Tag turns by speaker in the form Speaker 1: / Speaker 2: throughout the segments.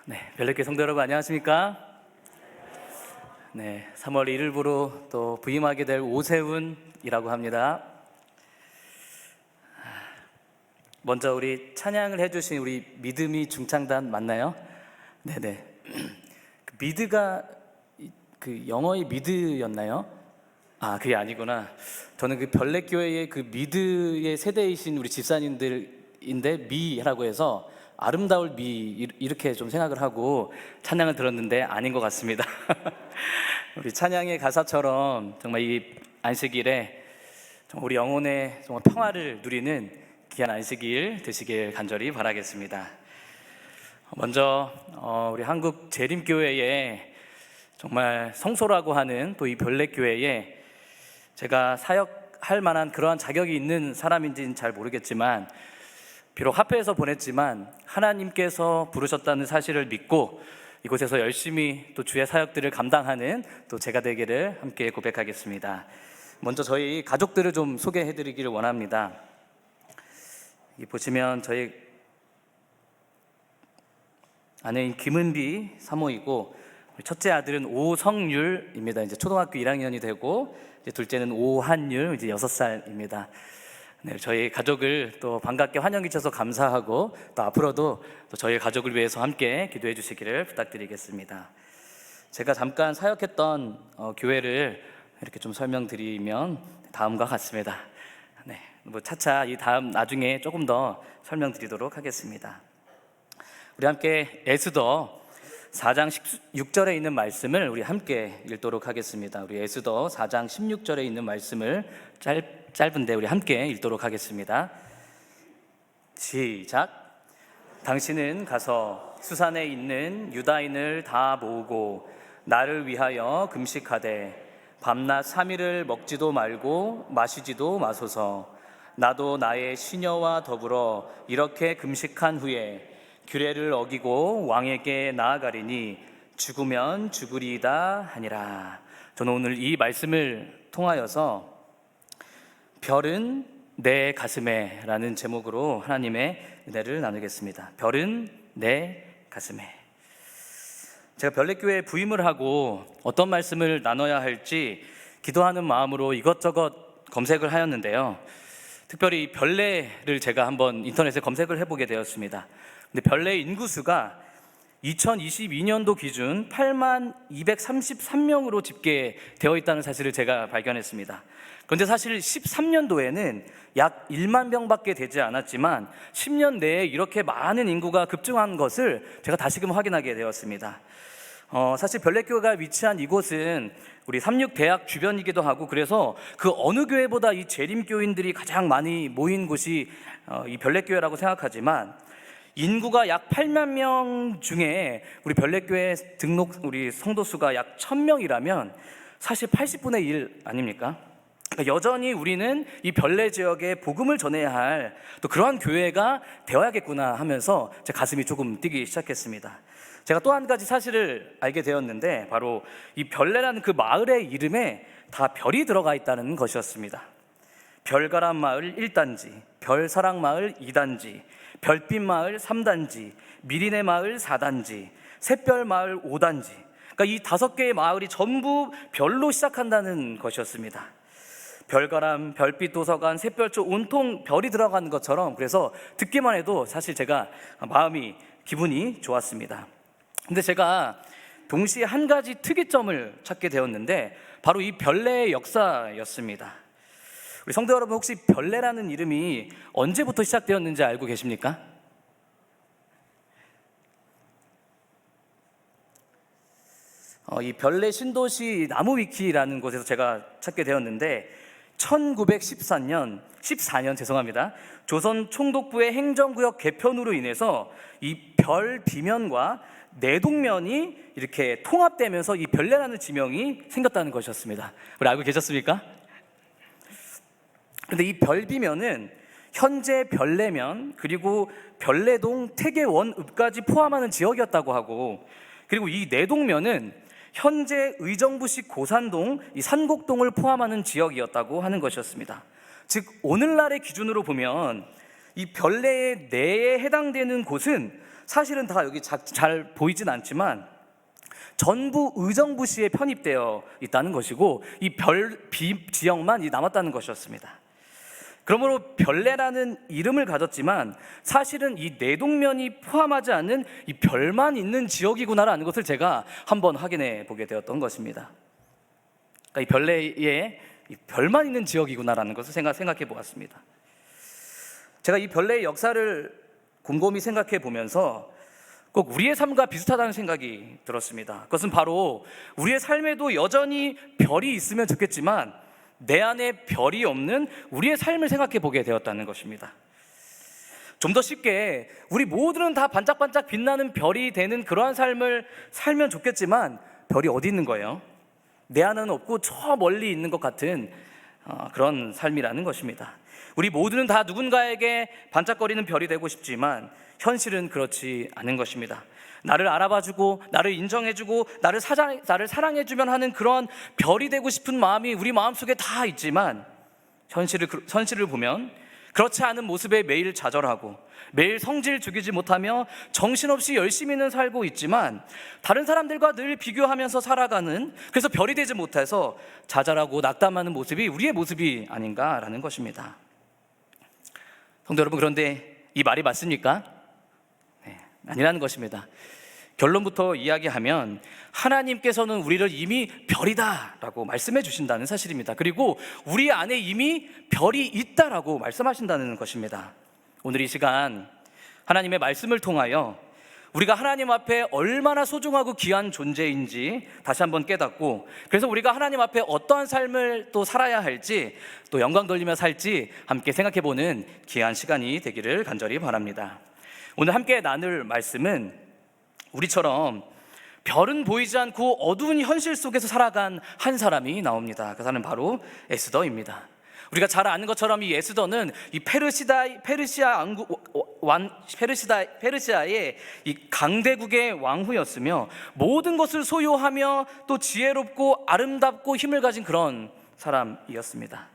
Speaker 1: 네, 별내교회 성도 여러분 안녕하십니까? 네, 3월 1일부로 또 부임하게 될 오세훈이라고 합니다. 먼저 우리 찬양을 해주신 우리 믿음이 중창단 맞나요? 네네. 그 미드가 그 영어의 미드였나요? 아, 그게 아니구나. 저는 그 별내교회의 그 미드의 세대이신 우리 집사님들인데 미라고 해서 아름다울 미 이렇게 좀 생각을 하고 찬양을 들었는데 아닌 것 같습니다. 우리 찬양의 가사처럼 정말 이 안식일에 정말 우리 영혼의 정말 평화를 누리는 귀한 안식일 되시길 간절히 바라겠습니다. 먼저 우리 한국 재림교회에 정말 성소라고 하는 또 이 별내교회에 제가 사역할 만한 그러한 자격이 있는 사람인지는 잘 모르겠지만 비록 합회에서 보냈지만 하나님께서 부르셨다는 사실을 믿고 이곳에서 열심히 또 주의 사역들을 감당하는 또 제가 되기를 함께 고백하겠습니다. 먼저 저희 가족들을 좀 소개해드리기를 원합니다. 여기 보시면 저희 아내인 김은비 사모이고 첫째 아들은 오성율입니다. 이제 초등학교 1학년이 되고 이제 둘째는 오한율 이제 6살입니다. 네, 저희 가족을 또 반갑게 환영해 주셔서 감사하고 또 앞으로도 또 저희 가족을 위해서 함께 기도해 주시기를 부탁드리겠습니다. 제가 잠깐 사역했던 교회를 이렇게 좀 설명드리면 다음과 같습니다. 네, 뭐 차차 이 다음 나중에 조금 더 설명드리도록 하겠습니다. 우리 함께 에스더 4장 16절에 있는 말씀을 우리 함께 읽도록 하겠습니다. 우리 에스더 4장 16절에 있는 말씀을 짧은데 우리 함께 읽도록 하겠습니다. 시작. 당신은 가서 수산에 있는 유다인을 다 모으고 나를 위하여 금식하되 밤낮 3일을 먹지도 말고 마시지도 마소서. 나도 나의 시녀와 더불어 이렇게 금식한 후에 규례를 어기고 왕에게 나아가리니 죽으면 죽으리이다 하니라. 저는 오늘 이 말씀을 통하여서 별은 내 가슴에 라는 제목으로 하나님의 은혜를 나누겠습니다. 별은 내 가슴에. 제가 별내교회에 부임을 하고 어떤 말씀을 나눠야 할지 기도하는 마음으로 이것저것 검색을 하였는데요, 특별히 별내를 제가 한번 인터넷에 검색을 해보게 되었습니다. 근데 별내 인구수가 2022년도 기준 8만 233명으로 집계되어 있다는 사실을 제가 발견했습니다. 그런데 사실 13년도에는 약 1만 명밖에 되지 않았지만 10년 내에 이렇게 많은 인구가 급증한 것을 제가 다시금 확인하게 되었습니다. 사실 별내교회가 위치한 이곳은 우리 삼육대학 주변이기도 하고 그래서 그 어느 교회보다 이 재림교인들이 가장 많이 모인 곳이 이 별내교회라고 생각하지만 인구가 약 8만 명 중에 우리 별내교회 등록 우리 성도 수가 약 1000명이라면 사실 80분의 1 아닙니까? 그러니까 여전히 우리는 이 별내 지역에 복음을 전해야 할 또 그러한 교회가 되어야겠구나 하면서 제 가슴이 조금 뛰기 시작했습니다. 제가 또 한 가지 사실을 알게 되었는데 바로 이 별내라는 그 마을의 이름에 다 별이 들어가 있다는 것이었습니다. 별가람 마을 1단지, 별사랑 마을 2단지, 별빛 마을 3단지, 미리네 마을 4단지, 샛별 마을 5단지. 그러니까 이 5개의 마을이 전부 별로 시작한다는 것이었습니다. 별가람, 별빛 도서관, 샛별초 온통 별이 들어가는 것처럼, 그래서 듣기만 해도 사실 제가 마음이 기분이 좋았습니다. 근데 제가 동시에 한 가지 특이점을 찾게 되었는데 바로 이 별내의 역사였습니다. 우리 성도 여러분, 혹시 별내라는 이름이 언제부터 시작되었는지 알고 계십니까? 이 별내 신도시 나무위키라는 곳에서 제가 찾게 되었는데 1914년 조선 총독부의 행정구역 개편으로 인해서 이 별 비면과 내동면이 이렇게 통합되면서 이 별내라는 지명이 생겼다는 것이었습니다. 우리 알고 계셨습니까? 근데 이 별비면은 현재 별내면 그리고 별내동 태계원읍까지 포함하는 지역이었다고 하고, 그리고 이 내동면은 현재 의정부식 고산동 이 산곡동을 포함하는 지역이었다고 하는 것이었습니다. 즉 오늘날의 기준으로 보면 이 별내의 내에 해당되는 곳은 사실은 다 여기 잘 보이진 않지만 전부 의정부시에 편입되어 있다는 것이고 이 별 지역만 남았다는 것이었습니다. 그러므로 별내라는 이름을 가졌지만 사실은 이 내동면이 포함하지 않은 이 별만 있는 지역이구나라는 것을 제가 한번 확인해 보게 되었던 것입니다. 그러니까 이 별내에 이 별만 있는 지역이구나라는 것을 생각해 보았습니다. 제가 이 별내의 역사를 곰곰이 생각해 보면서 꼭 우리의 삶과 비슷하다는 생각이 들었습니다. 그것은 바로 우리의 삶에도 여전히 별이 있으면 좋겠지만 내 안에 별이 없는 우리의 삶을 생각해 보게 되었다는 것입니다. 좀 더 쉽게 우리 모두는 다 반짝반짝 빛나는 별이 되는 그러한 삶을 살면 좋겠지만 별이 어디 있는 거예요? 내 안에는 없고 저 멀리 있는 것 같은 그런 삶이라는 것입니다. 우리 모두는 다 누군가에게 반짝거리는 별이 되고 싶지만 현실은 그렇지 않은 것입니다. 나를 알아봐주고 나를 인정해주고 나를 사랑해주면 하는 그런 별이 되고 싶은 마음이 우리 마음속에 다 있지만 현실을 보면 그렇지 않은 모습에 매일 좌절하고 매일 성질 죽이지 못하며 정신없이 열심히는 살고 있지만 다른 사람들과 늘 비교하면서 살아가는, 그래서 별이 되지 못해서 좌절하고 낙담하는 모습이 우리의 모습이 아닌가라는 것입니다. 성도 여러분, 그런데 이 말이 맞습니까? 네, 아니라는 것입니다. 결론부터 이야기하면 하나님께서는 우리를 이미 별이다 라고 말씀해 주신다는 사실입니다. 그리고 우리 안에 이미 별이 있다라고 말씀하신다는 것입니다. 오늘 이 시간 하나님의 말씀을 통하여 우리가 하나님 앞에 얼마나 소중하고 귀한 존재인지 다시 한번 깨닫고, 그래서 우리가 하나님 앞에 어떠한 삶을 또 살아야 할지, 또 영광 돌리며 살지 함께 생각해보는 귀한 시간이 되기를 간절히 바랍니다. 오늘 함께 나눌 말씀은 우리처럼 별은 보이지 않고 어두운 현실 속에서 살아간 한 사람이 나옵니다. 그 사람은 바로 에스더입니다. 우리가 잘 아는 것처럼 이 에스더는 이 페르시아의 이 강대국의 왕후였으며 모든 것을 소유하며 또 지혜롭고 아름답고 힘을 가진 그런 사람이었습니다.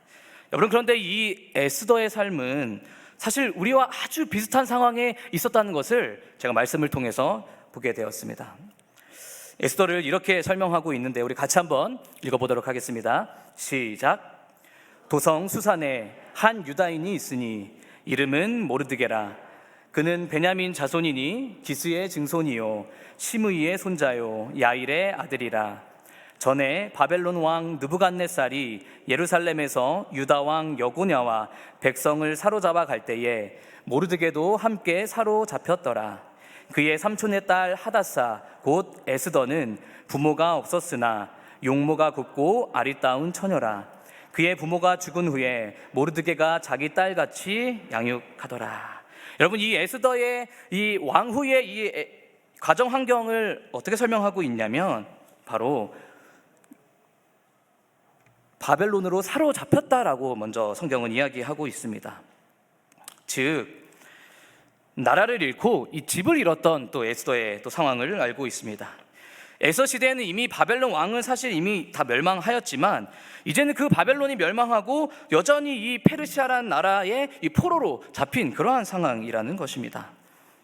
Speaker 1: 여러분, 그런데 이 에스더의 삶은 사실 우리와 아주 비슷한 상황에 있었다는 것을 제가 말씀을 통해서 보게 되었습니다. 에스더를 이렇게 설명하고 있는데 우리 같이 한번 읽어보도록 하겠습니다. 시작. 도성 수산에 한 유다인이 있으니 이름은 모르드게라. 그는 베냐민 자손이니 기스의 증손이요 시므이의 손자요 야일의 아들이라. 전에 바벨론 왕 느부갓네살이 예루살렘에서 유다 왕 여고냐와 백성을 사로잡아 갈 때에 모르드게도 함께 사로잡혔더라. 그의 삼촌의 딸 하다사 곧 에스더는 부모가 없었으나 용모가 곱고 아리따운 처녀라. 그의 부모가 죽은 후에 모르드게가 자기 딸같이 양육하더라. 여러분, 이 에스더의 이 왕후의 이 가정 환경을 어떻게 설명하고 있냐면 바로 바벨론으로 사로잡혔다라고 먼저 성경은 이야기하고 있습니다. 즉 나라를 잃고 이 집을 잃었던 또 에스더의 또 상황을 알고 있습니다. 에스더 시대에는 이미 바벨론 왕은 사실 이미 다 멸망하였지만 이제는 그 바벨론이 멸망하고 여전히 이 페르시아라는 나라의 이 포로로 잡힌 그러한 상황이라는 것입니다.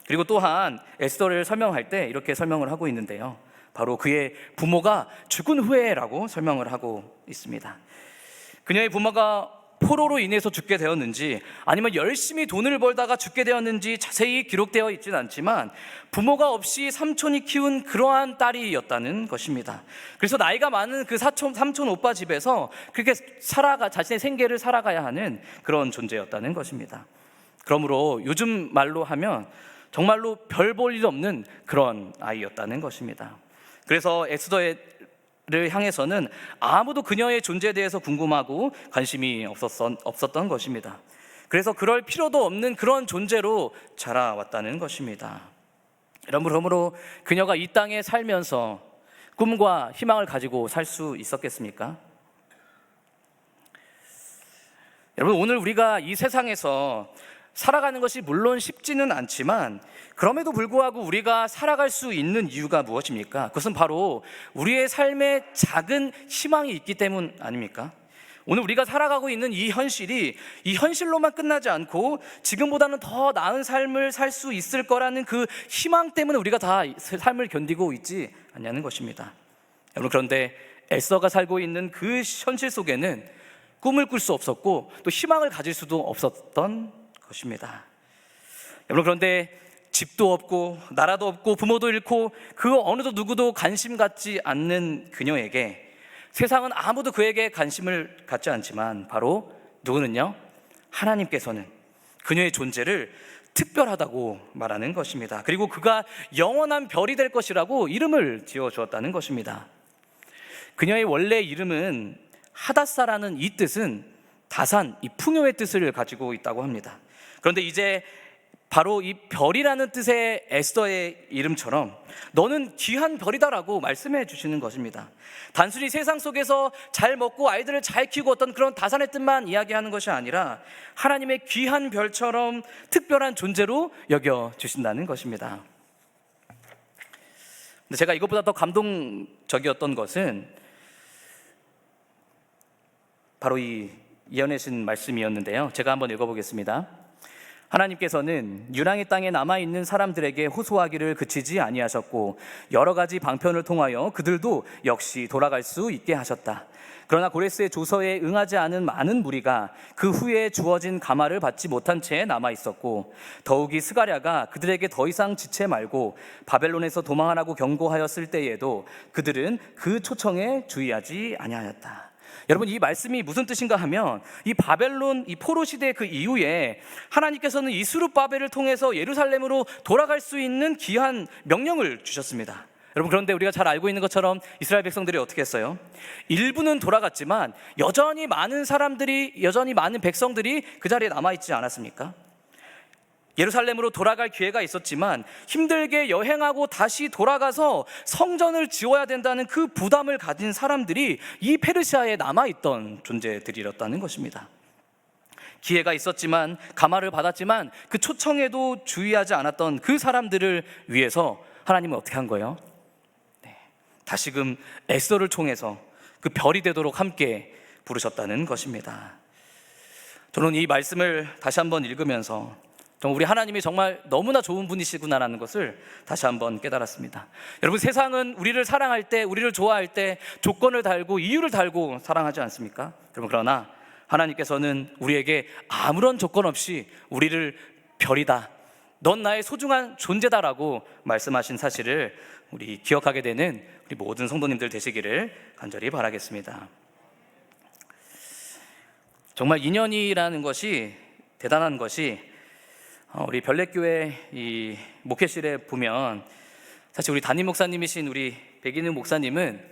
Speaker 1: 그리고 또한 에스더를 설명할 때 이렇게 설명을 하고 있는데요, 바로 그의 부모가 죽은 후에라고 설명을 하고 있습니다. 그녀의 부모가 포로로 인해서 죽게 되었는지 아니면 열심히 돈을 벌다가 죽게 되었는지 자세히 기록되어 있지는 않지만 부모가 없이 삼촌이 키운 그러한 딸이었다는 것입니다. 그래서 나이가 많은 그 삼촌 오빠 집에서 그렇게 자신의 생계를 살아가야 하는 그런 존재였다는 것입니다. 그러므로 요즘 말로 하면 정말로 별 볼 일 없는 그런 아이였다는 것입니다. 그래서 에스더를 향해서는 아무도 그녀의 존재에 대해서 궁금하고 관심이 없었던 것입니다. 그래서 그럴 필요도 없는 그런 존재로 자라왔다는 것입니다. 그러므로 그녀가 이 땅에 살면서 꿈과 희망을 가지고 살 수 있었겠습니까? 여러분, 오늘 우리가 이 세상에서 살아가는 것이 물론 쉽지는 않지만 그럼에도 불구하고 우리가 살아갈 수 있는 이유가 무엇입니까? 그것은 바로 우리의 삶에 작은 희망이 있기 때문 아닙니까? 오늘 우리가 살아가고 있는 이 현실이 이 현실로만 끝나지 않고 지금보다는 더 나은 삶을 살 수 있을 거라는 그 희망 때문에 우리가 다 삶을 견디고 있지 않냐는 것입니다. 여러분, 그런데 에스더가 살고 있는 그 현실 속에는 꿈을 꿀 수 없었고 또 희망을 가질 수도 없었던 것입니다. 여러분, 그런데 집도 없고 나라도 없고 부모도 잃고 그 어느 누구도 관심 갖지 않는 그녀에게 세상은 아무도 그에게 관심을 갖지 않지만 바로 누구는요? 하나님께서는 그녀의 존재를 특별하다고 말하는 것입니다. 그리고 그가 영원한 별이 될 것이라고 이름을 지어주었다는 것입니다. 그녀의 원래 이름은 하다사라는 이 뜻은 다산, 이 풍요의 뜻을 가지고 있다고 합니다. 그런데 이제 바로 이 별이라는 뜻의 에스더의 이름처럼 너는 귀한 별이다라고 말씀해 주시는 것입니다. 단순히 세상 속에서 잘 먹고 아이들을 잘 키우고 어떤 그런 다산의 뜻만 이야기하는 것이 아니라 하나님의 귀한 별처럼 특별한 존재로 여겨 주신다는 것입니다. 근데 제가 이것보다 더 감동적이었던 것은 바로 이 예언의 신 말씀이었는데요. 제가 한번 읽어보겠습니다. 하나님께서는 유랑의 땅에 남아있는 사람들에게 호소하기를 그치지 아니하셨고 여러 가지 방편을 통하여 그들도 역시 돌아갈 수 있게 하셨다. 그러나 고레스의 조서에 응하지 않은 많은 무리가 그 후에 주어진 가마를 받지 못한 채 남아있었고 더욱이 스가랴가 그들에게 더 이상 지체 말고 바벨론에서 도망하라고 경고하였을 때에도 그들은 그 초청에 주의하지 아니하였다. 여러분, 이 말씀이 무슨 뜻인가 하면 이 바벨론, 이 포로 시대 그 이후에 하나님께서는 이 스룹바벨을 통해서 예루살렘으로 돌아갈 수 있는 귀한 명령을 주셨습니다. 여러분, 그런데 우리가 잘 알고 있는 것처럼 이스라엘 백성들이 어떻게 했어요? 일부는 돌아갔지만 여전히 많은 백성들이 그 자리에 남아있지 않았습니까? 예루살렘으로 돌아갈 기회가 있었지만 힘들게 여행하고 다시 돌아가서 성전을 지어야 된다는 그 부담을 가진 사람들이 이 페르시아에 남아있던 존재들이었다는 것입니다. 기회가 있었지만 가마를 받았지만 그 초청에도 주의하지 않았던 그 사람들을 위해서 하나님은 어떻게 한 거예요? 다시금 에스더를 통해서 그 별이 되도록 함께 부르셨다는 것입니다. 저는 이 말씀을 다시 한번 읽으면서 우리 하나님이 정말 너무나 좋은 분이시구나라는 것을 다시 한번 깨달았습니다. 여러분, 세상은 우리를 사랑할 때, 우리를 좋아할 때 조건을 달고 이유를 달고 사랑하지 않습니까? 여러분, 그러나 하나님께서는 우리에게 아무런 조건 없이 우리를 별이다, 넌 나의 소중한 존재다라고 말씀하신 사실을 우리 기억하게 되는 우리 모든 성도님들 되시기를 간절히 바라겠습니다. 정말 인연이라는 것이 대단한 것이 우리 별내교회 이 목회실에 보면 사실 우리 담임 목사님이신 우리 백인우 목사님은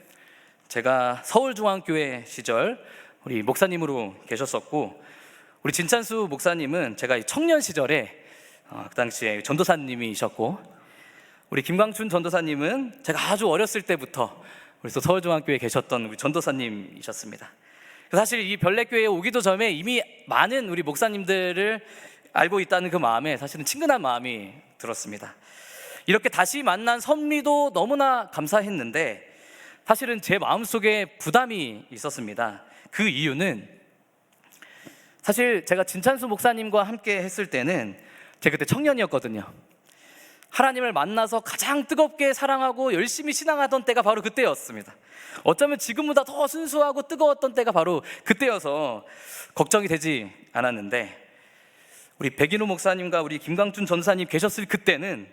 Speaker 1: 제가 서울중앙교회 시절 우리 목사님으로 계셨었고, 우리 진찬수 목사님은 제가 청년 시절에 그 당시에 전도사님이셨고, 우리 김광춘 전도사님은 제가 아주 어렸을 때부터 우리 또 서울중앙교회에 계셨던 우리 전도사님이셨습니다. 사실 이 별내교회에 오기도 전에 이미 많은 우리 목사님들을 알고 있다는 그 마음에 사실은 친근한 마음이 들었습니다. 이렇게 다시 만난 섭리도 너무나 감사했는데 사실은 제 마음속에 부담이 있었습니다. 그 이유는 사실 제가 진찬수 목사님과 함께 했을 때는 제가 그때 청년이었거든요. 하나님을 만나서 가장 뜨겁게 사랑하고 열심히 신앙하던 때가 바로 그때였습니다. 어쩌면 지금보다 더 순수하고 뜨거웠던 때가 바로 그때여서 걱정이 되지 않았는데, 우리 백인호 목사님과 우리 김광준 전사님 계셨을 그때는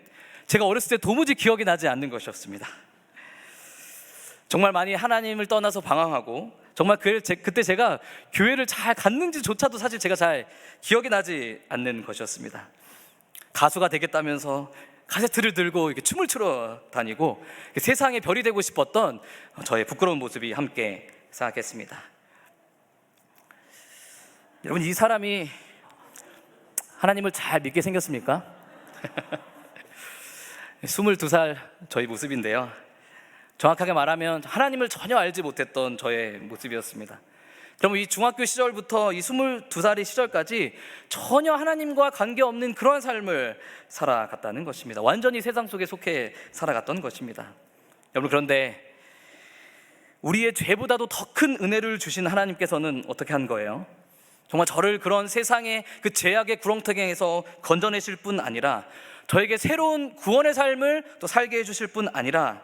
Speaker 1: 제가 어렸을 때 도무지 기억이 나지 않는 것이었습니다. 정말 많이 하나님을 떠나서 방황하고 정말 그때 제가 교회를 잘 갔는지조차도 사실 제가 잘 기억이 나지 않는 것이었습니다. 가수가 되겠다면서 카세트를 들고 이렇게 춤을 추러 다니고 세상의 별이 되고 싶었던 저의 부끄러운 모습이 함께 생각했습니다. 여러분, 이 사람이 하나님을 잘 믿게 생겼습니까? 22살 저희 모습인데요, 정확하게 말하면 하나님을 전혀 알지 못했던 저의 모습이었습니다. 그럼 이 중학교 시절부터 이 22살의 시절까지 전혀 하나님과 관계없는 그런 삶을 살아갔다는 것입니다. 완전히 세상 속에 속해 살아갔던 것입니다. 여러분, 그런데 우리의 죄보다도 더 큰 은혜를 주신 하나님께서는 어떻게 한 거예요? 정말 저를 그런 세상의 그 죄악의 구렁텅이에서 건져내실 뿐 아니라 저에게 새로운 구원의 삶을 또 살게 해주실 뿐 아니라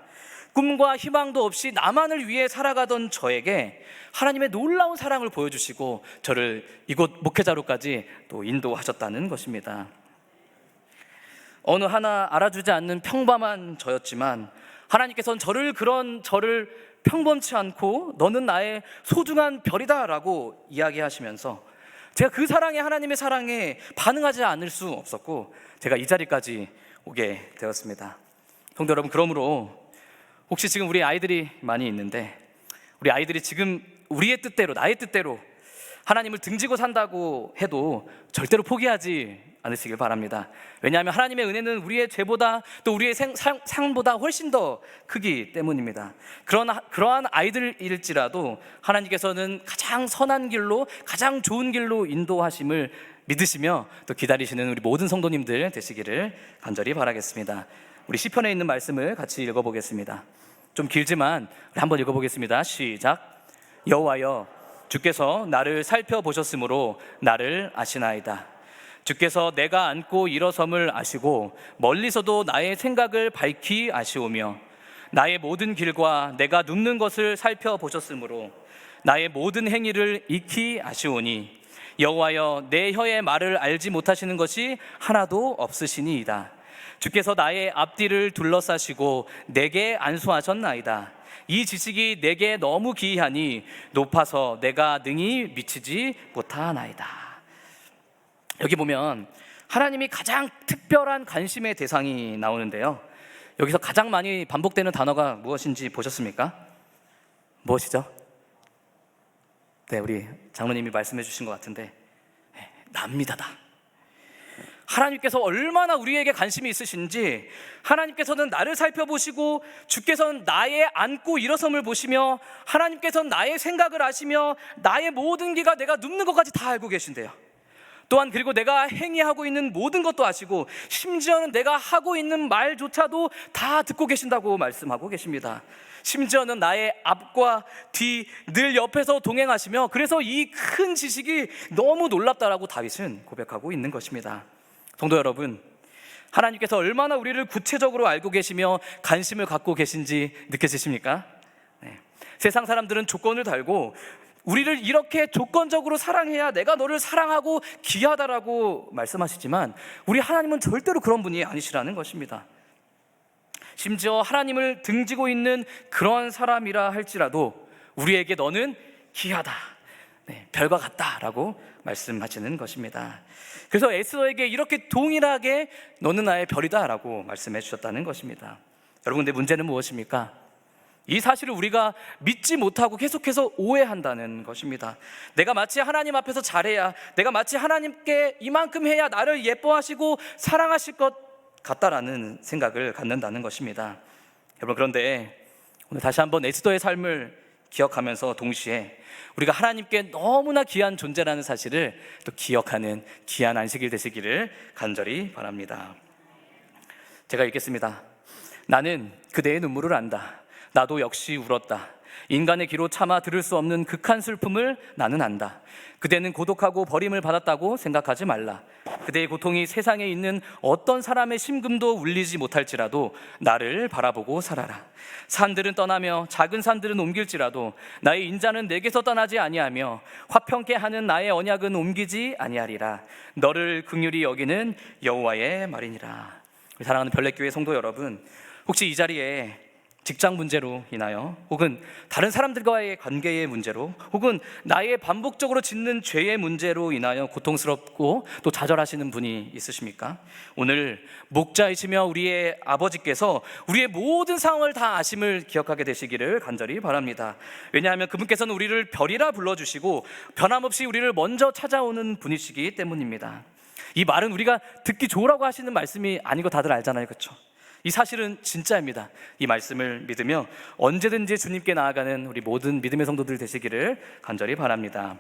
Speaker 1: 꿈과 희망도 없이 나만을 위해 살아가던 저에게 하나님의 놀라운 사랑을 보여주시고 저를 이곳 목회자로까지 또 인도하셨다는 것입니다. 어느 하나 알아주지 않는 평범한 저였지만 하나님께서는 저를 평범치 않고 너는 나의 소중한 별이다 라고 이야기하시면서 제가 그 사랑에, 하나님의 사랑에 반응하지 않을 수 없었고 제가 이 자리까지 오게 되었습니다. 성도 여러분, 그러므로 혹시 지금 우리 아이들이 많이 있는데 우리 아이들이 지금 우리의 뜻대로, 나의 뜻대로 하나님을 등지고 산다고 해도 절대로 포기하지 않으시길 바랍니다. 왜냐하면 하나님의 은혜는 우리의 죄보다 또 우리의 상보다 훨씬 더 크기 때문입니다. 그러한 아이들일지라도 하나님께서는 가장 선한 길로, 가장 좋은 길로 인도하심을 믿으시며 또 기다리시는 우리 모든 성도님들 되시기를 간절히 바라겠습니다. 우리 시편에 있는 말씀을 같이 읽어보겠습니다. 좀 길지만 우리 한번 읽어보겠습니다. 시작. 여호와여, 주께서 나를 살펴보셨으므로 나를 아시나이다. 주께서 내가 앉고 일어섬을 아시고 멀리서도 나의 생각을 밝히 아시오며 나의 모든 길과 내가 눕는 것을 살펴보셨으므로 나의 모든 행위를 익히 아시오니 여호와여, 내 혀의 말을 알지 못하시는 것이 하나도 없으시니이다. 주께서 나의 앞뒤를 둘러싸시고 내게 안수하셨나이다. 이 지식이 내게 너무 기이하니 높아서 내가 능히 미치지 못하나이다. 여기 보면 하나님이 가장 특별한 관심의 대상이 나오는데요, 여기서 가장 많이 반복되는 단어가 무엇인지 보셨습니까? 무엇이죠? 네, 우리 장로님이 말씀해 주신 것 같은데 납니다다. 하나님께서 얼마나 우리에게 관심이 있으신지 하나님께서는 나를 살펴보시고 주께서는 나의 앉고 일어섬을 보시며 하나님께서는 나의 생각을 아시며 나의 모든 기가 내가 눕는 것까지 다 알고 계신대요. 또한 그리고 내가 행위하고 있는 모든 것도 아시고 심지어는 내가 하고 있는 말조차도 다 듣고 계신다고 말씀하고 계십니다. 심지어는 나의 앞과 뒤 늘 옆에서 동행하시며 그래서 이 큰 지식이 너무 놀랍다라고 다윗은 고백하고 있는 것입니다. 성도 여러분, 하나님께서 얼마나 우리를 구체적으로 알고 계시며 관심을 갖고 계신지 느껴지십니까? 네. 세상 사람들은 조건을 달고 우리를 이렇게 조건적으로 사랑해야 내가 너를 사랑하고 귀하다라고 말씀하시지만 우리 하나님은 절대로 그런 분이 아니시라는 것입니다. 심지어 하나님을 등지고 있는 그런 사람이라 할지라도 우리에게 너는 귀하다, 네, 별과 같다라고 말씀하시는 것입니다. 그래서 에스더에게 이렇게 동일하게 너는 나의 별이다 라고 말씀해 주셨다는 것입니다. 여러분, 근데 문제는 무엇입니까? 이 사실을 우리가 믿지 못하고 계속해서 오해한다는 것입니다. 내가 마치 하나님 앞에서 잘해야, 내가 마치 하나님께 이만큼 해야 나를 예뻐하시고 사랑하실 것 같다라는 생각을 갖는다는 것입니다. 여러분, 그런데 오늘 다시 한번 에스더의 삶을 기억하면서 동시에 우리가 하나님께 너무나 귀한 존재라는 사실을 또 기억하는 귀한 안식일 되시기를 간절히 바랍니다. 제가 읽겠습니다. 나는 그대의 눈물을 안다. 나도 역시 울었다. 인간의 귀로 참아 들을 수 없는 극한 슬픔을 나는 안다. 그대는 고독하고 버림을 받았다고 생각하지 말라. 그대의 고통이 세상에 있는 어떤 사람의 심금도 울리지 못할지라도 나를 바라보고 살아라. 산들은 떠나며 작은 산들은 옮길지라도 나의 인자는 내게서 떠나지 아니하며 화평케 하는 나의 언약은 옮기지 아니하리라. 너를 긍휼히 여기는 여호와의 말이니라. 사랑하는 별내교회 성도 여러분, 혹시 이 자리에 직장 문제로 인하여 혹은 다른 사람들과의 관계의 문제로 혹은 나의 반복적으로 짓는 죄의 문제로 인하여 고통스럽고 또 좌절하시는 분이 있으십니까? 오늘 목자이시며 우리의 아버지께서 우리의 모든 상황을 다 아심을 기억하게 되시기를 간절히 바랍니다. 왜냐하면 그분께서는 우리를 별이라 불러주시고 변함없이 우리를 먼저 찾아오는 분이시기 때문입니다. 이 말은 우리가 듣기 좋으라고 하시는 말씀이 아닌 거 다들 알잖아요, 그렇죠? 이 사실은 진짜입니다. 이 말씀을 믿으며 언제든지 주님께 나아가는 우리 모든 믿음의 성도들 되시기를 간절히 바랍니다.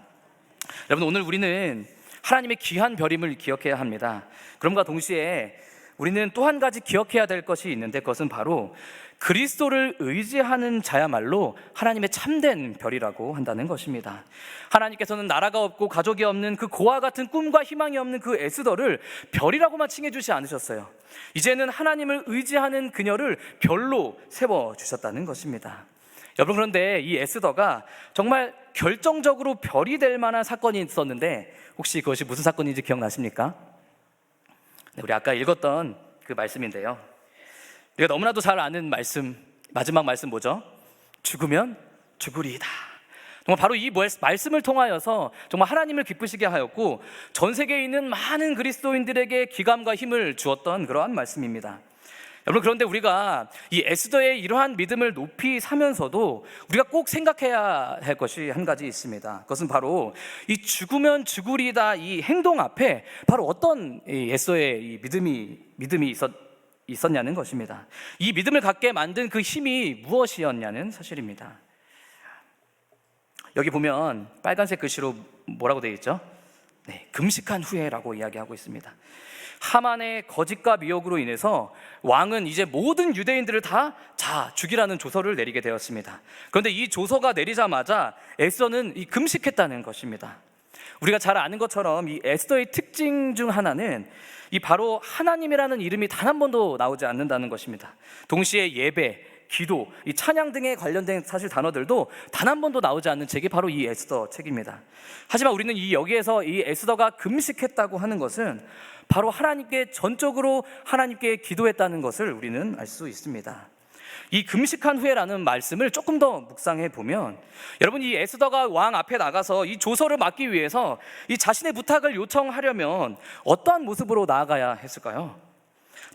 Speaker 1: 여러분, 오늘 우리는 하나님의 귀한 별임을 기억해야 합니다. 그럼과 동시에 우리는 또 한 가지 기억해야 될 것이 있는데, 그것은 바로 그리스도를 의지하는 자야말로 하나님의 참된 별이라고 한다는 것입니다. 하나님께서는 나라가 없고 가족이 없는 그 고와 같은 꿈과 희망이 없는 그 에스더를 별이라고만 칭해주지 않으셨어요. 이제는 하나님을 의지하는 그녀를 별로 세워주셨다는 것입니다. 여러분, 그런데 이 에스더가 정말 결정적으로 별이 될 만한 사건이 있었는데, 혹시 그것이 무슨 사건인지 기억나십니까? 우리 아까 읽었던 그 말씀인데요, 우리가 너무나도 잘 아는 말씀, 마지막 말씀 뭐죠? 죽으면 죽으리이다. 정말 바로 이 말씀을 통하여서 정말 하나님을 기쁘시게 하였고, 전 세계에 있는 많은 그리스도인들에게 기감과 힘을 주었던 그러한 말씀입니다. 여러분, 그런데 우리가 이 에스더의 이러한 믿음을 높이 사면서도 우리가 꼭 생각해야 할 것이 한 가지 있습니다. 그것은 바로 이 죽으면 죽으리다 이 행동 앞에 바로 어떤 이 에스더의 이 믿음이 있었냐는 것입니다. 이 믿음을 갖게 만든 그 힘이 무엇이었냐는 사실입니다. 여기 보면 빨간색 글씨로 뭐라고 되어 있죠? 네, 금식한 후에라고 이야기하고 있습니다. 하만의 거짓과 미혹으로 인해서 왕은 이제 모든 유대인들을 다 죽이라는 조서를 내리게 되었습니다. 그런데 이 조서가 내리자마자 에스더는 이 금식했다는 것입니다. 우리가 잘 아는 것처럼 이 에스더의 특징 중 하나는 이 바로 하나님이라는 이름이 단 한 번도 나오지 않는다는 것입니다. 동시에 예배, 기도, 이 찬양 등에 관련된 사실 단어들도 단 한 번도 나오지 않는 책이 바로 이 에스더 책입니다. 하지만 우리는 여기에서 이 에스더가 금식했다고 하는 것은 바로 하나님께 전적으로 하나님께 기도했다는 것을 우리는 알 수 있습니다. 이 금식한 후에라는 말씀을 조금 더 묵상해 보면, 여러분, 이 에스더가 왕 앞에 나가서 이 조서를 맡기 위해서 이 자신의 부탁을 요청하려면 어떠한 모습으로 나아가야 했을까요?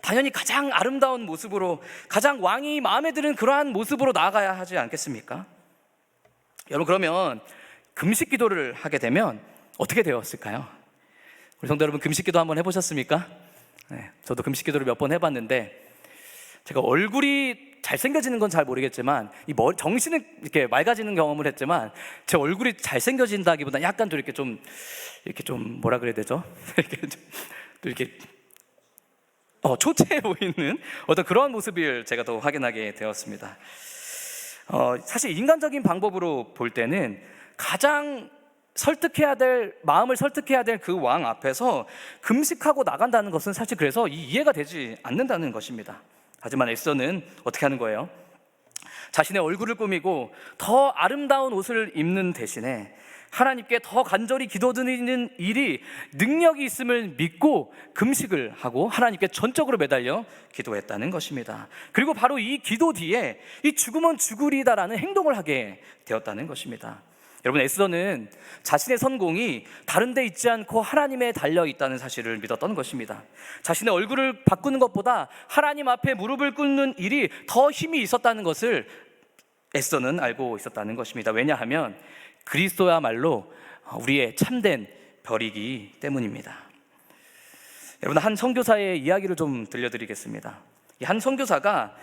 Speaker 1: 당연히 가장 아름다운 모습으로, 가장 왕이 마음에 드는 그러한 모습으로 나아가야 하지 않겠습니까? 여러분, 그러면 금식 기도를 하게 되면 어떻게 되었을까요? 우리 성도 여러분, 금식 기도 한번 해보셨습니까? 네, 저도 금식 기도를 몇 번 해봤는데, 제가 얼굴이 잘생겨지는 건 잘 모르겠지만 정신은 이렇게 맑아지는 경험을 했지만, 제 얼굴이 잘생겨진다기보다 약간 또 이렇게 좀 뭐라 그래야 되죠? 이렇게 초췌해 보이는 어떤 그런 모습을 제가 더 확인하게 되었습니다. 사실 인간적인 방법으로 볼 때는 가장 마음을 설득해야 될 그 왕 앞에서 금식하고 나간다는 것은 사실 그래서 이해가 되지 않는다는 것입니다. 하지만 에스더는 어떻게 하는 거예요? 자신의 얼굴을 꾸미고 더 아름다운 옷을 입는 대신에 하나님께 더 간절히 기도드리는 일이 능력이 있음을 믿고 금식을 하고 하나님께 전적으로 매달려 기도했다는 것입니다. 그리고 바로 이 기도 뒤에 이 죽으면 죽으리다라는 행동을 하게 되었다는 것입니다. 여러분, 에스더는 자신의 성공이 다른 데 있지 않고 하나님에 달려 있다는 사실을 믿었던 것입니다. 자신의 얼굴을 바꾸는 것보다 하나님 앞에 무릎을 꿇는 일이 더 힘이 있었다는 것을 에스더는 알고 있었다는 것입니다. 왜냐하면 그리스도야말로 우리의 참된 별이기 때문입니다. 여러분, 한 선교사의 이야기를 좀 들려드리겠습니다. 이 한 선교사가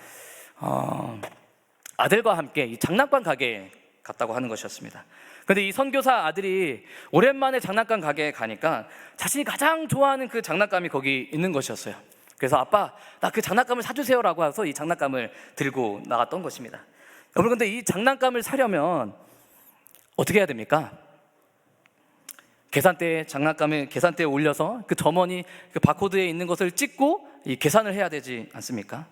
Speaker 1: 아들과 함께 이 장난감 가게에 갔다고 하는 것이었습니다. 그런데 이 선교사 아들이 오랜만에 장난감 가게에 가니까 자신이 가장 좋아하는 그 장난감이 거기 있는 것이었어요. 그래서 아빠, 나 그 장난감을 사주세요라고 해서 이 장난감을 들고 나갔던 것입니다. 여러분, 근데 이 장난감을 사려면 어떻게 해야 됩니까? 장난감을 계산대에 올려서 그 점원이 그 바코드에 있는 것을 찍고 이 계산을 해야 되지 않습니까?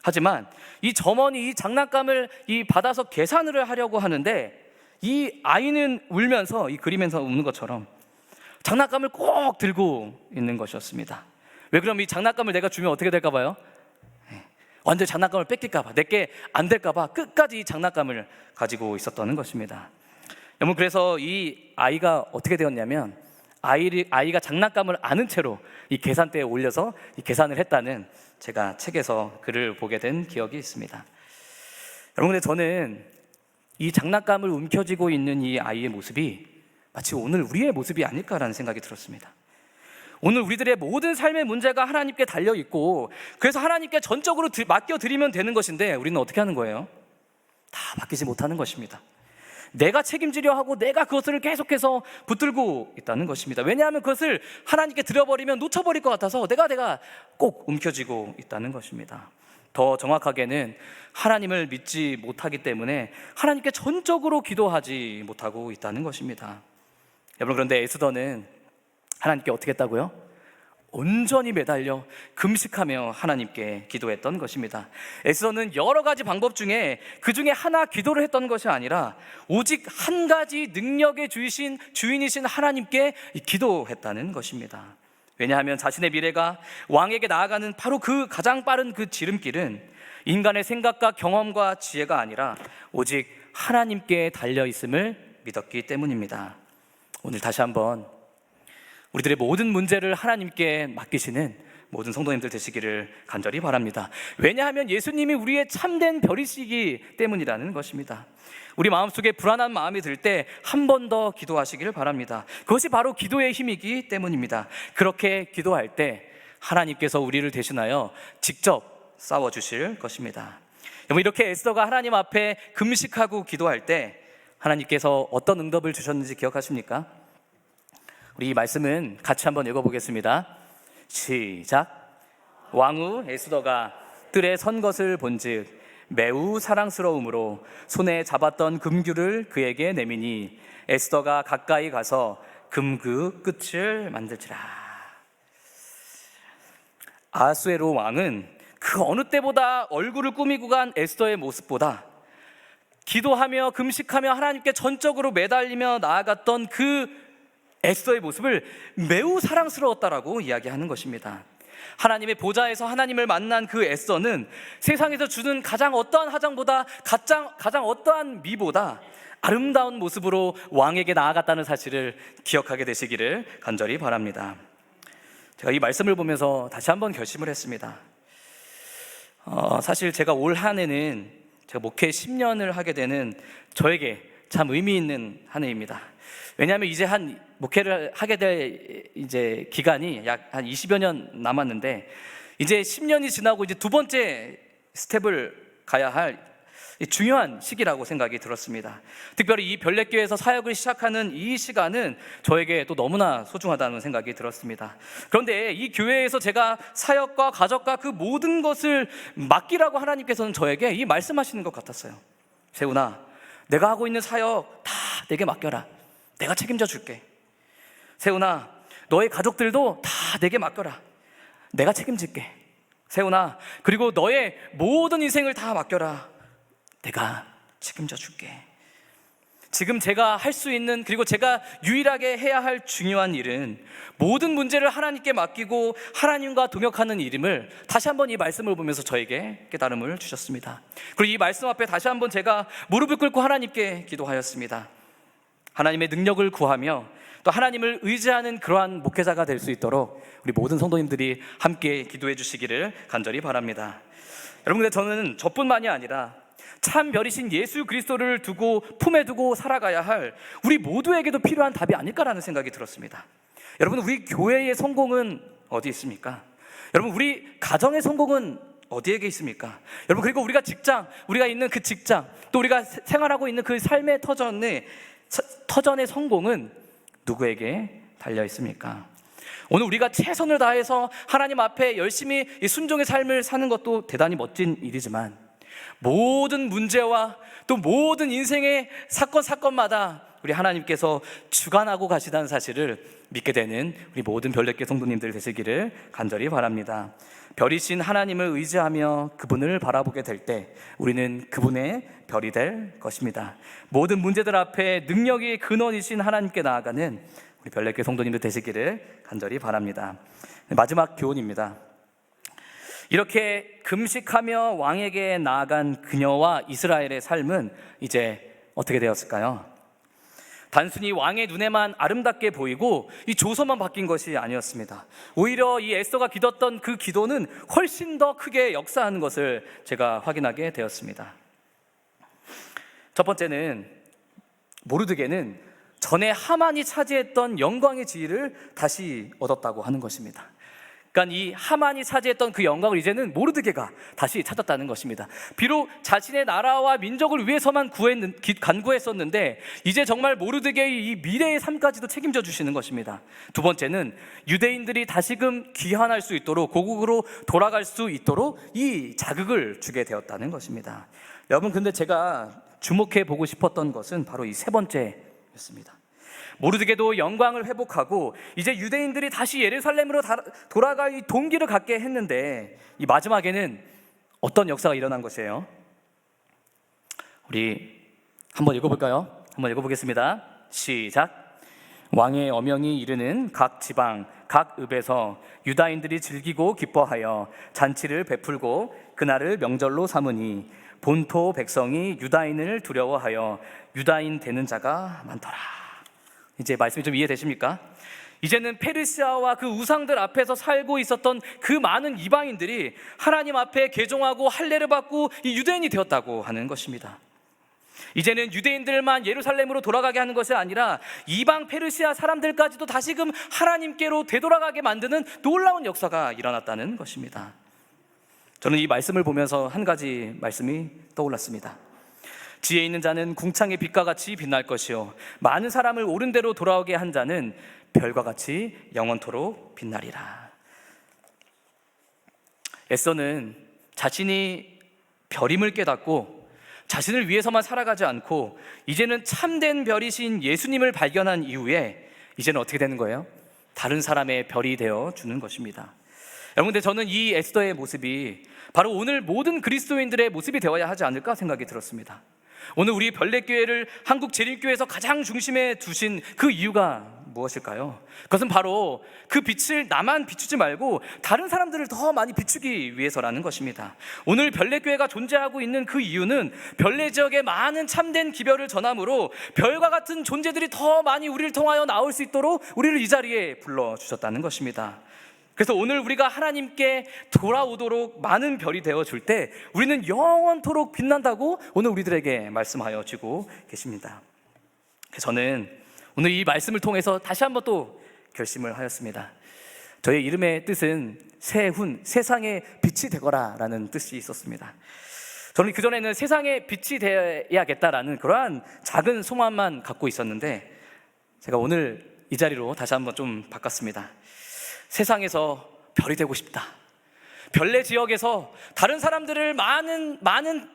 Speaker 1: 하지만 이 점원이 이 장난감을 받아서 계산을 하려고 하는데, 이 아이는 울면서, 이 그림에서 우는 것처럼 장난감을 꼭 들고 있는 것이었습니다. 왜 그럼 이 장난감을 내가 주면 어떻게 될까 봐요? 완전 장난감을 뺏길까 봐, 내게 안 될까 봐 끝까지 이 장난감을 가지고 있었다는 것입니다. 여러분, 그래서 이 아이가 어떻게 되었냐면, 아이가 장난감을 아는 채로 이 계산대에 올려서 이 계산을 했다는, 제가 책에서 글을 보게 된 기억이 있습니다. 여러분, 근데 저는 이 장난감을 움켜쥐고 있는 이 아이의 모습이 마치 오늘 우리의 모습이 아닐까라는 생각이 들었습니다. 오늘 우리들의 모든 삶의 문제가 하나님께 달려있고, 그래서 하나님께 전적으로 맡겨드리면 되는 것인데, 우리는 어떻게 하는 거예요? 다 맡기지 못하는 것입니다. 내가 책임지려 하고 내가 그것을 계속해서 붙들고 있다는 것입니다. 왜냐하면 그것을 하나님께 드려버리면 놓쳐버릴 것 같아서 내가 꼭 움켜쥐고 있다는 것입니다. 더 정확하게는 하나님을 믿지 못하기 때문에 하나님께 전적으로 기도하지 못하고 있다는 것입니다. 여러분, 그런데 에스더는 하나님께 어떻게 했다고요? 온전히 매달려 금식하며 하나님께 기도했던 것입니다. 에스더는 여러 가지 방법 중에 그 중에 하나 기도를 했던 것이 아니라 오직 한 가지 능력의 주인이신 하나님께 기도했다는 것입니다. 왜냐하면 자신의 미래가 왕에게 나아가는 바로 그 가장 빠른 그 지름길은 인간의 생각과 경험과 지혜가 아니라 오직 하나님께 달려있음을 믿었기 때문입니다. 오늘 다시 한번 우리들의 모든 문제를 하나님께 맡기시는 모든 성도님들 되시기를 간절히 바랍니다. 왜냐하면 예수님이 우리의 참된 별이시기 때문이라는 것입니다. 우리 마음속에 불안한 마음이 들 때 한 번 더 기도하시기를 바랍니다. 그것이 바로 기도의 힘이기 때문입니다. 그렇게 기도할 때 하나님께서 우리를 대신하여 직접 싸워주실 것입니다. 여러분, 이렇게 에스더가 하나님 앞에 금식하고 기도할 때 하나님께서 어떤 응답을 주셨는지 기억하십니까? 우리 이 말씀은 같이 한번 읽어보겠습니다. 시작. 왕후 에스더가 뜰에 선 것을 본즉 매우 사랑스러움으로 손에 잡았던 금규를 그에게 내미니 에스더가 가까이 가서 금그 끝을 만들지라. 아하수에로 왕은 그 어느 때보다 얼굴을 꾸미고 간 에스더의 모습보다 기도하며 금식하며 하나님께 전적으로 매달리며 나아갔던 그 에스더의 모습을 매우 사랑스러웠다라고 이야기하는 것입니다. 하나님의 보좌에서 하나님을 만난 그 에스더는 세상에서 주는 가장 어떠한 화장보다 가장 어떠한 미보다 아름다운 모습으로 왕에게 나아갔다는 사실을 기억하게 되시기를 간절히 바랍니다. 제가 이 말씀을 보면서 다시 한번 결심을 했습니다. 사실 제가 올 한 해는 제가 목회 10년을 하게 되는 저에게 참 의미 있는 한 해입니다. 왜냐하면 이제 목회를 하게 될 이제 기간이 약 한 20여 년 남았는데 이제 10년이 지나고 이제 두 번째 스텝을 가야 할 중요한 시기라고 생각이 들었습니다. 특별히 이 별내교회에서 사역을 시작하는 이 시간은 저에게 또 너무나 소중하다는 생각이 들었습니다. 그런데 이 교회에서 제가 사역과 가족과 그 모든 것을 맡기라고 하나님께서는 저에게 이 말씀하시는 것 같았어요. 세훈아, 내가 하고 있는 사역 다 내게 맡겨라. 내가 책임져 줄게. 세훈아, 너의 가족들도 다 내게 맡겨라. 내가 책임질게. 세훈아, 그리고 너의 모든 인생을 다 맡겨라. 내가 책임져 줄게. 지금 제가 할 수 있는, 그리고 제가 유일하게 해야 할 중요한 일은 모든 문제를 하나님께 맡기고 하나님과 동역하는 일임을 다시 한번 이 말씀을 보면서 저에게 깨달음을 주셨습니다. 그리고 이 말씀 앞에 다시 한번 제가 무릎을 꿇고 하나님께 기도하였습니다. 하나님의 능력을 구하며 또 하나님을 의지하는 그러한 목회자가 될 수 있도록 우리 모든 성도님들이 함께 기도해 주시기를 간절히 바랍니다. 여러분, 근데 저는 저뿐만이 아니라 참 별이신 예수 그리스도를 품에 두고 살아가야 할 우리 모두에게도 필요한 답이 아닐까라는 생각이 들었습니다. 여러분, 우리 교회의 성공은 어디 있습니까? 여러분, 우리 가정의 성공은 어디에게 있습니까? 여러분, 그리고 우리가 있는 그 직장, 또 우리가 생활하고 있는 그 삶의 터전의 성공은 누구에게 달려 있습니까? 오늘 우리가 최선을 다해서 하나님 앞에 열심히 순종의 삶을 사는 것도 대단히 멋진 일이지만 모든 문제와 또 모든 인생의 사건마다 우리 하나님께서 주관하고 가시다는 사실을 믿게 되는 우리 모든 별내교 성도님들 되시기를 간절히 바랍니다. 별이신 하나님을 의지하며 그분을 바라보게 될 때 우리는 그분의 별이 될 것입니다. 모든 문제들 앞에 능력이 근원이신 하나님께 나아가는 우리 별내교 성도님들 되시기를 간절히 바랍니다. 마지막 교훈입니다. 이렇게 금식하며 왕에게 나아간 그녀와 이스라엘의 삶은 이제 어떻게 되었을까요? 단순히 왕의 눈에만 아름답게 보이고 이 조서만 바뀐 것이 아니었습니다. 오히려 이 에스더가 기도했던 그 기도는 훨씬 더 크게 역사하는 것을 제가 확인하게 되었습니다. 첫 번째는 모르드게는 전에 하만이 차지했던 영광의 지위를 다시 얻었다고 하는 것입니다. 그러니까 이 하만이 차지했던 그 영광을 이제는 모르드게가 다시 찾았다는 것입니다. 비록 자신의 나라와 민족을 위해서만 간구했었는데 이제 정말 모르드게의 이 미래의 삶까지도 책임져 주시는 것입니다. 두 번째는 유대인들이 다시금 귀환할 수 있도록, 고국으로 돌아갈 수 있도록 이 자극을 주게 되었다는 것입니다. 여러분, 근데 제가 주목해 보고 싶었던 것은 바로 이 세 번째였습니다. 모르드게도 영광을 회복하고 이제 유대인들이 다시 예루살렘으로 돌아갈 이 동기를 갖게 했는데 이 마지막에는 어떤 역사가 일어난 것이에요? 우리 한번 읽어볼까요? 한번 읽어보겠습니다. 시작. 왕의 어명이 이르는 각 지방 각 읍에서 유다인들이 즐기고 기뻐하여 잔치를 베풀고 그날을 명절로 삼으니 본토 백성이 유다인을 두려워하여 유다인 되는 자가 많더라. 이제 말씀이 좀 이해되십니까? 이제는 페르시아와 그 우상들 앞에서 살고 있었던 그 많은 이방인들이 하나님 앞에 개종하고 할례를 받고 이 유대인이 되었다고 하는 것입니다. 이제는 유대인들만 예루살렘으로 돌아가게 하는 것이 아니라 이방 페르시아 사람들까지도 다시금 하나님께로 되돌아가게 만드는 놀라운 역사가 일어났다는 것입니다. 저는 이 말씀을 보면서 한 가지 말씀이 떠올랐습니다. 지혜 있는 자는 궁창의 빛과 같이 빛날 것이요 많은 사람을 옳은 대로 돌아오게 한 자는 별과 같이 영원토록 빛나리라. 에서는 자신이 별임을 깨닫고 자신을 위해서만 살아가지 않고 이제는 참된 별이신 예수님을 발견한 이후에 이제는 어떻게 되는 거예요? 다른 사람의 별이 되어 주는 것입니다. 여러분, 근데 저는 이 에스더의 모습이 바로 오늘 모든 그리스도인들의 모습이 되어야 하지 않을까 생각이 들었습니다. 오늘 우리 별내교회를 한국 재림교회에서 가장 중심에 두신 그 이유가 무엇일까요? 그것은 바로 그 빛을 나만 비추지 말고 다른 사람들을 더 많이 비추기 위해서라는 것입니다. 오늘 별내교회가 존재하고 있는 그 이유는 별내 지역에 많은 참된 기별을 전함으로 별과 같은 존재들이 더 많이 우리를 통하여 나올 수 있도록 우리를 이 자리에 불러주셨다는 것입니다. 그래서 오늘 우리가 하나님께 돌아오도록 많은 별이 되어줄 때 우리는 영원토록 빛난다고 오늘 우리들에게 말씀하여 주고 계십니다. 저는 오늘 이 말씀을 통해서 다시 한번 또 결심을 하였습니다. 저의 이름의 뜻은 세훈, 세상의 빛이 되거라 라는 뜻이 있었습니다. 저는 그전에는 세상의 빛이 되어야겠다라는 그러한 작은 소망만 갖고 있었는데 제가 오늘 이 자리로 다시 한번 좀 바꿨습니다. 세상에서 별이 되고 싶다. 별내 지역에서 다른 사람들을 많은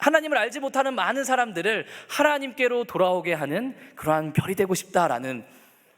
Speaker 1: 하나님을 알지 못하는 많은 사람들을 하나님께로 돌아오게 하는 그러한 별이 되고 싶다라는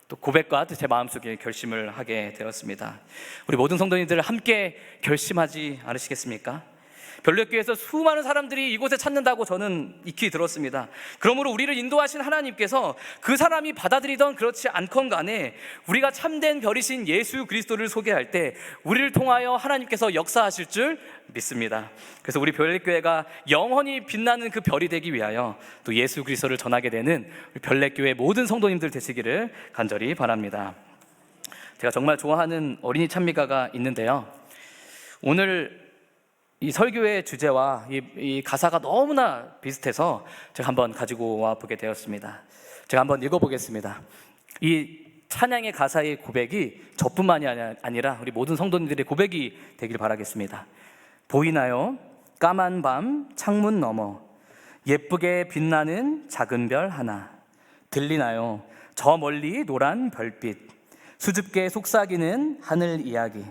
Speaker 1: 또 고백과 제 마음속에 결심을 하게 되었습니다. 우리 모든 성도님들 함께 결심하지 않으시겠습니까? 별내교회에서 수많은 사람들이 이곳에 찾는다고 저는 익히 들었습니다. 그러므로 우리를 인도하신 하나님께서 그 사람이 받아들이던 그렇지 않건 간에 우리가 참된 별이신 예수 그리스도를 소개할 때 우리를 통하여 하나님께서 역사하실 줄 믿습니다. 그래서 우리 별내교회가 영원히 빛나는 그 별이 되기 위하여 또 예수 그리스도를 전하게 되는 별내교회 모든 성도님들 되시기를 간절히 바랍니다. 제가 정말 좋아하는 어린이 찬미가가 있는데요, 오늘 이 설교의 주제와 이 가사가 너무나 비슷해서 제가 한번 가지고 와 보게 되었습니다. 제가 한번 읽어보겠습니다. 이 찬양의 가사의 고백이 저뿐만이 아니라 우리 모든 성도님들의 고백이 되길 바라겠습니다. 보이나요? 까만 밤 창문 너머 예쁘게 빛나는 작은 별 하나. 들리나요? 저 멀리 노란 별빛 수줍게 속삭이는 하늘 이야기.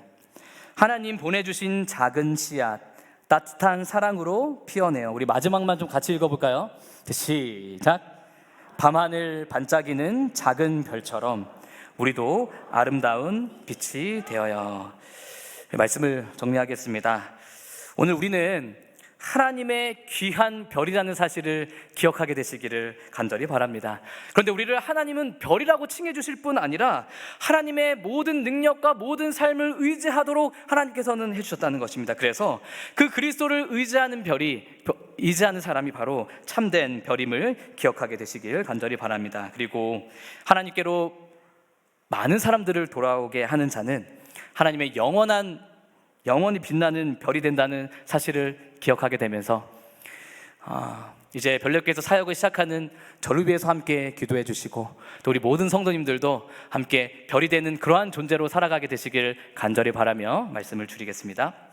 Speaker 1: 하나님 보내주신 작은 씨앗 따뜻한 사랑으로 피어내요. 우리 마지막만 좀 같이 읽어볼까요? 시작. 밤하늘 반짝이는 작은 별처럼 우리도 아름다운 빛이 되어요. 말씀을 정리하겠습니다. 오늘 우리는 하나님의 귀한 별이라는 사실을 기억하게 되시기를 간절히 바랍니다. 그런데 우리를 하나님은 별이라고 칭해 주실 뿐 아니라 하나님의 모든 능력과 모든 삶을 의지하도록 하나님께서는 해주셨다는 것입니다. 그래서 그 그리스도를 의지하는 사람이 바로 참된 별임을 기억하게 되시기를 간절히 바랍니다. 그리고 하나님께로 많은 사람들을 돌아오게 하는 자는 하나님의 영원히 빛나는 별이 된다는 사실을 기억하게 되면서 이제 별내교회에서 사역을 시작하는 저를 위해서 함께 기도해 주시고 또 우리 모든 성도님들도 함께 별이 되는 그러한 존재로 살아가게 되시길 간절히 바라며 말씀을 드리겠습니다.